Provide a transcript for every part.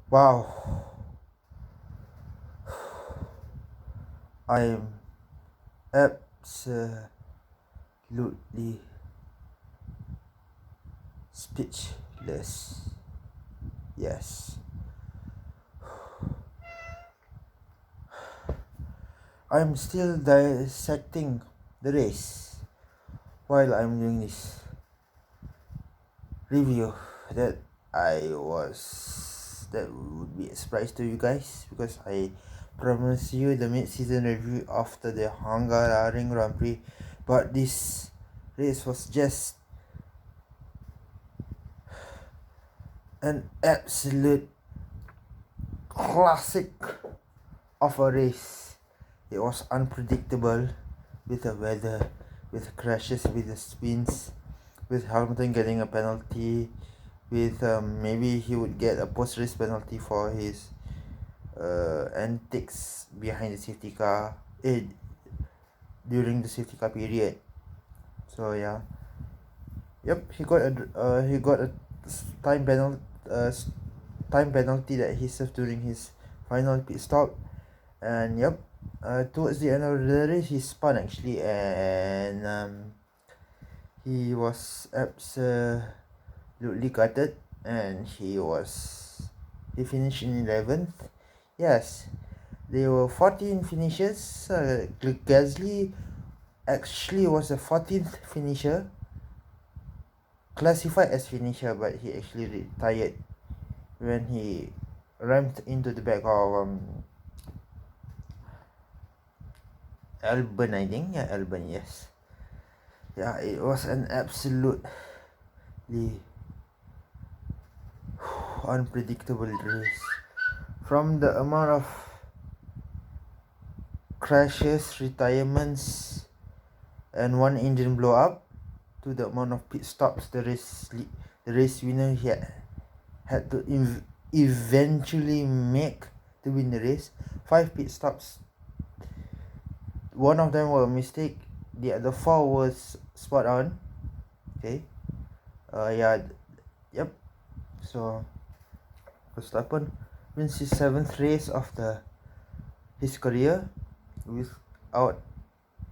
Wow, I'm absolutely speechless. Yes, I'm still dissecting the race while I'm doing this review that that would be a surprise to you guys because I promised you the mid-season review after the Hungaroring Grand Prix, but this race was just an absolute classic of a race. It was unpredictable with the weather, with crashes, with the spins, with Hamilton getting a penalty, with maybe he would get a post-race penalty for his antics behind the safety car during the safety car period. So yeah, yep, he got a time penalty time penalty that he served during his final pit stop, and yep, towards the end of the race he spun actually, and he was absolutely gutted, and he finished in 11th. Yes, there were 14 finishes. Gasly actually was a 14th finisher, classified as finisher, but he actually retired when he rammed into the back of Albon, I think. Yeah, Albon, yes. Yeah, it was an absolutely unpredictable race. From the amount of crashes, retirements, and one engine blow up to the amount of pit stops the race winner had to eventually make to win the race. 5 pit stops. One of them were a mistake. The other 4 was spot on. Okay. Yeah. Yep. So Verstappen wins his 7th race of his career without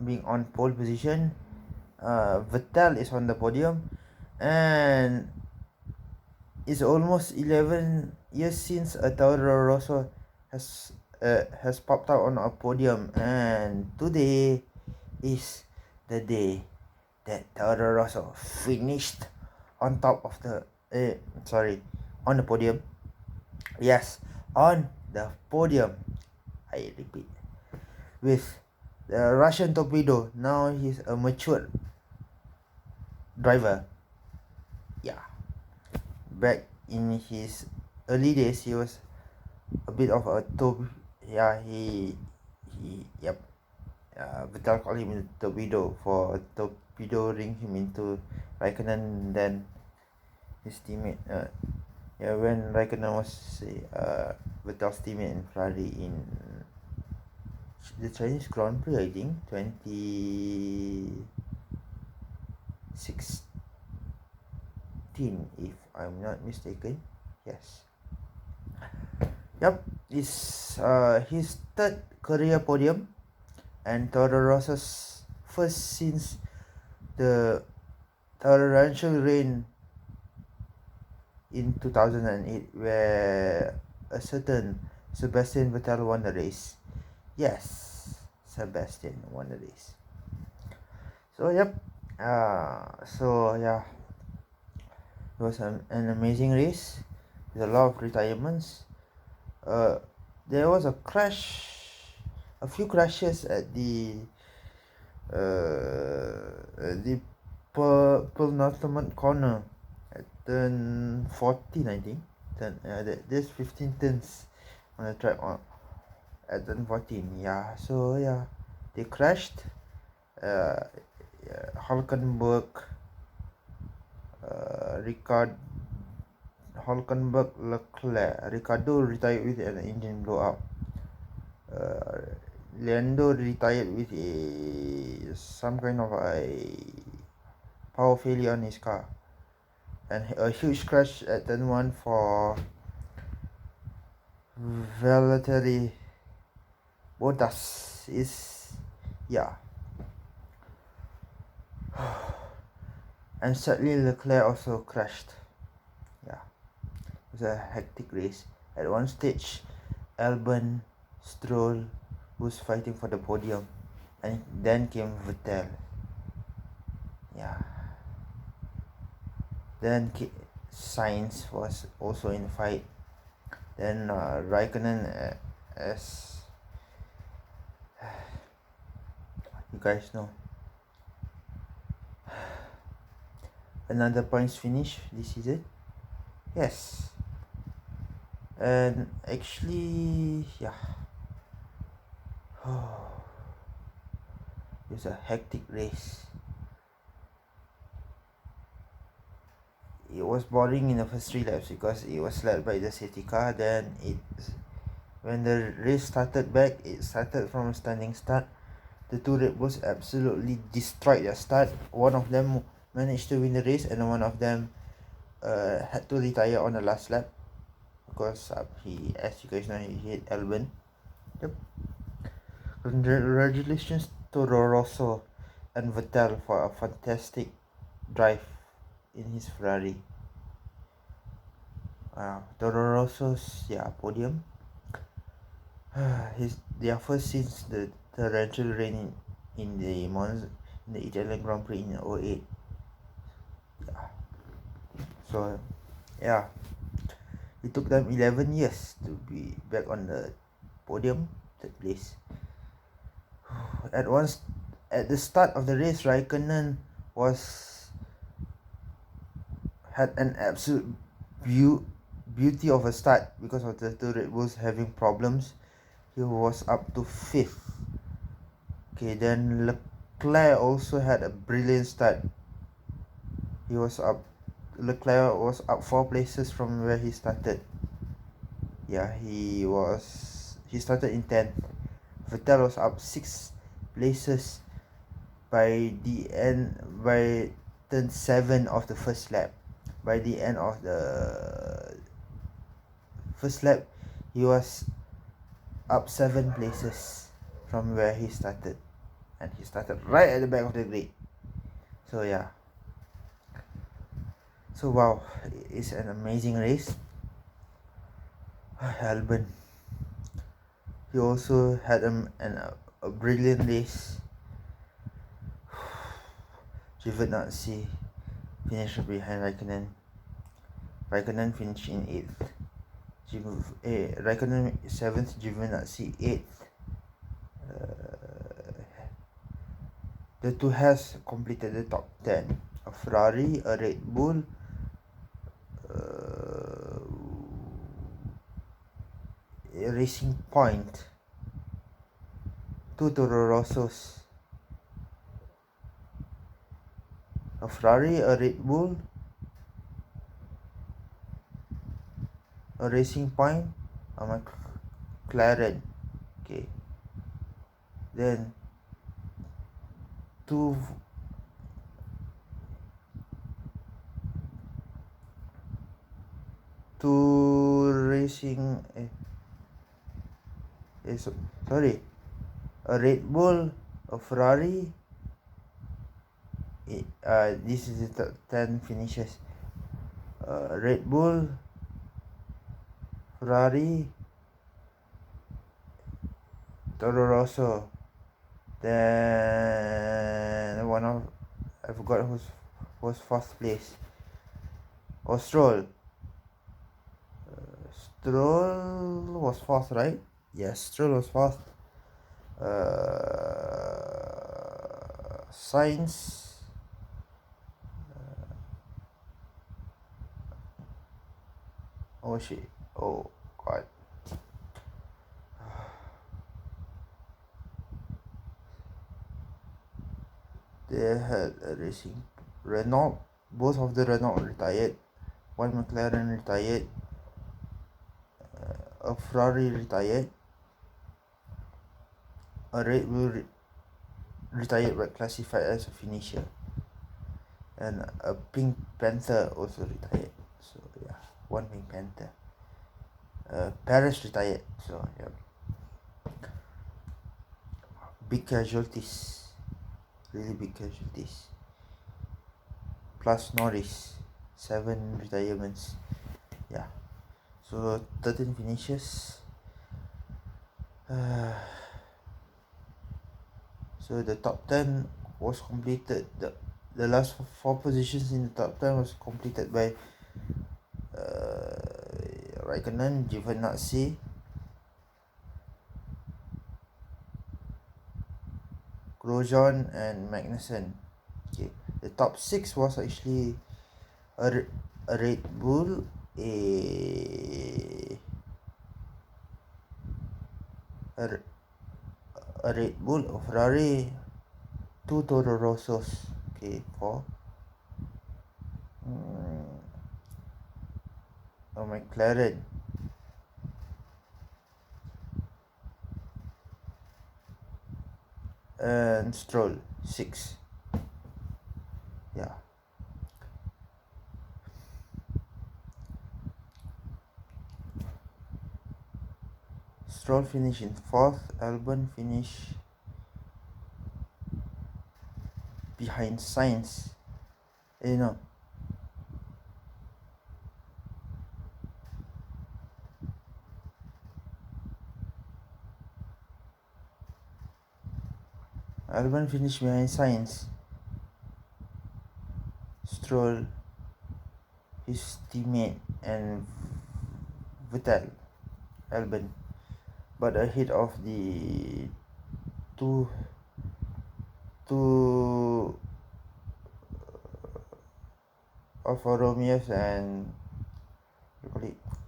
being on pole position. Vettel is on the podium, and it's almost 11 years since a Toro Rosso has popped out on a podium, and today is the day that Toro Rosso finished on top of on the podium. Yes, on the podium. I repeat, with the Russian torpedo. Now he's a mature driver. Yeah, back in his early days, he was a bit of a yeah, yep. Vettel called him a torpedo for torpedoing him into Raikkonen. Then his teammate, yeah, when Raikkonen was Vettel's teammate in Ferrari in the Chinese Grand Prix, I think 2016, if I'm not mistaken. Yes. Yep, it's his 3rd career podium, and Toro Rosso's first since the torrential rain in 2008, where a certain Sebastian Vettel won the race. Yes, Sebastian won the race. So yep, so yeah, it was an amazing race with a lot of retirements. There was a few crashes at the penultimate corner at turn 14, I think. There's 15 turns on the track at turn 14. Yeah, so yeah, they crashed. Hulkenberg, Ricard Hulkenberg, Leclerc, Ricardo retired with an engine blow up. Lando retired with some kind of a power failure on his car, and a huge crash at turn 1 for Valtteri Bottas is, yeah. And sadly Leclerc also crashed. Yeah, it was a hectic race. At one stage, Albon, Stroll was fighting for the podium, and then came Vettel. Yeah. Then Sainz was also in the fight. Then Raikkonen, as you guys know, another points finish this season. Yes. And actually, yeah. It was a hectic race. It was boring in the first 3 laps because it was led by the safety car. Then when the race started back, it started from a standing start. The two Red Bulls absolutely destroyed their start. One of them managed to win the race, and one of them had to retire on the last lap because he, as you guys know, he hit Albon. Yep. Congratulations to Rosso and Vettel for a fantastic drive in his Ferrari. Toro Rosso's podium. Their first since the torrential rain in the Italian Grand Prix in 08. Yeah. So yeah, it took them 11 years to be back on the podium, third place. At the start of the race, Raikkonen had an absolute beauty of a start because of the two Red Bulls having problems. He was up to 5th. Okay, then Leclerc also had a brilliant start. Leclerc was up 4 places from where he started. Yeah, he started in 10th. Vettel was up 6 places by turn 7 of the first lap. By the end of the first lap, he was up 7 places from where he started, and he started right at the back of the grid. So yeah, so wow, it's an amazing race. Albon, he also had a brilliant race. Giovinazzi finished behind Raikkonen. Raikkonen finished in 8th. Raikkonen 7th, Giovinazzi 8th. The two has completed the top 10. A Ferrari, a Red Bull, a Racing Point, 2 Toro Rossos, a Ferrari, a Red Bull, a Racing Point, a McLaren. Okay. Then two racing sorry, a Red Bull, a Ferrari. This is the 10 finishes. Red Bull, Ferrari, Toro Rosso. Then I forgot who was 4th place. Or Stroll. Stroll was 4th, right? Yes, Stroll was 4th. Sainz. Oh shit. Oh god. They had a racing Renault. Both of the Renault retired. One McLaren retired. A Ferrari retired. A Red Bull retired but classified as a finisher. And a Pink Panther also retired. So yeah, one Pink Panther. Paris retired, so yeah. Big casualties, really big casualties. Plus Norris, 7 retirements. Yeah, so 13 finishes. So the top 10 was completed. The last 4 positions in the top 10 was completed by Raikkonen, Giovinazzi, Grosjean, and Magnussen. Okay, the top 6 was actually a Red Bull, a Red Bull, a Ferrari, 2 Toro Rossos. Okay, 4. A McLaren, and Stroll, 6. Yeah. Stroll finished in 4th. Albon finished behind Sainz. No. Albon finished behind Sainz. Stroll, his teammate, and Vettel, Albon, but ahead of the two Alfa Romeos and what do you call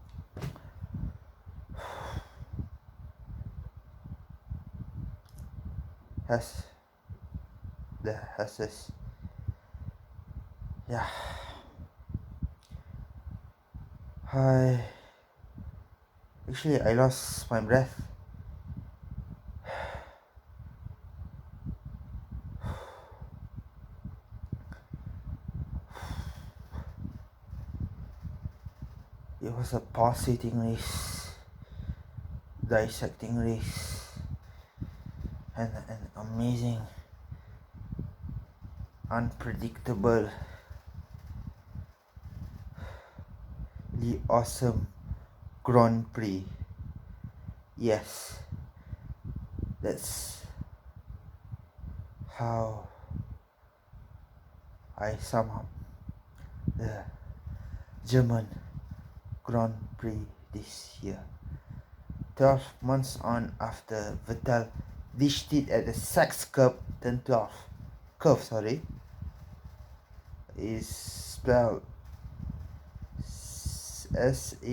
it? The Hasses. Yeah. Actually, I lost my breath. It was a pulsating race, dissecting race, and an amazing, unpredictable, awesome Grand Prix. Yes, that's how I sum up the German Grand Prix this year. 12 months on after Vettel dished it at the Sachs Curve, turn 12. Curve, sorry. Is spelled SACKS,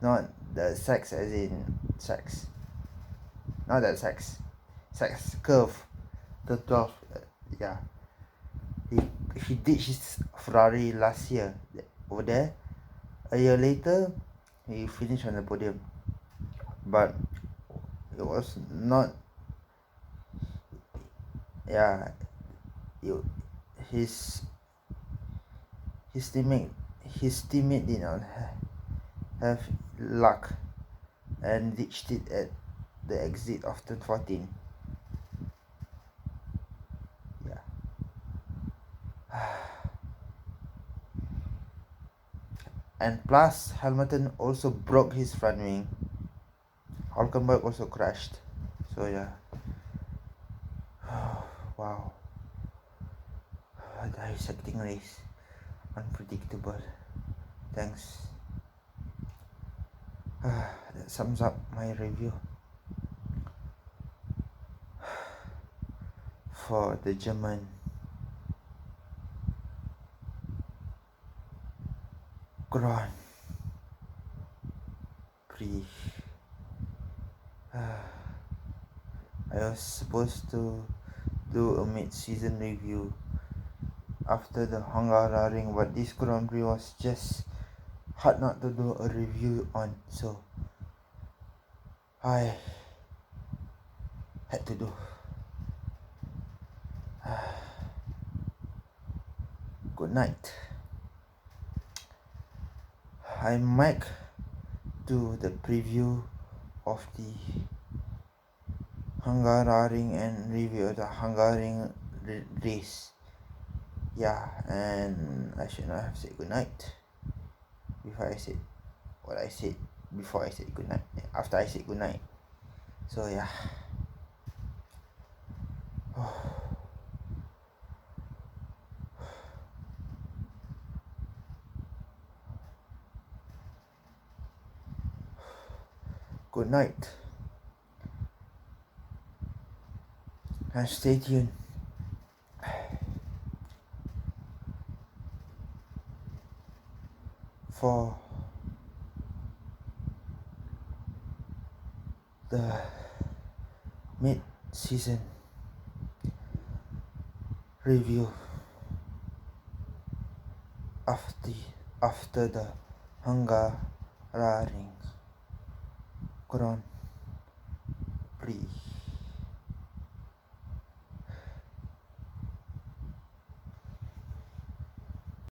not the sex as in sex. Not that sex. Sex curve. The 12. Yeah. He did his Ferrari last year over there. A year later, he finished on the podium. But it was not. Yeah. His teammate did not have luck and ditched it at the exit of turn 14. Yeah. And plus, Hamilton also broke his front wing. Hulkenberg also crashed. So yeah. Wow. A dissecting race. Unpredictable. Thanks. That sums up my review for the German Grand Prix. I was supposed to do a mid-season review after the Hungaroring, but this Grand Prix was just hard not to do a review on, so I had to do. Good night. I might do the preview of the Hungarian and review of the Hungarian race. Yeah, and I should not have said goodnight before I said what I said before I said goodnight. After I said goodnight. So yeah. Good night. And stay tuned for the mid-season review after the Hungarian Grand Prix.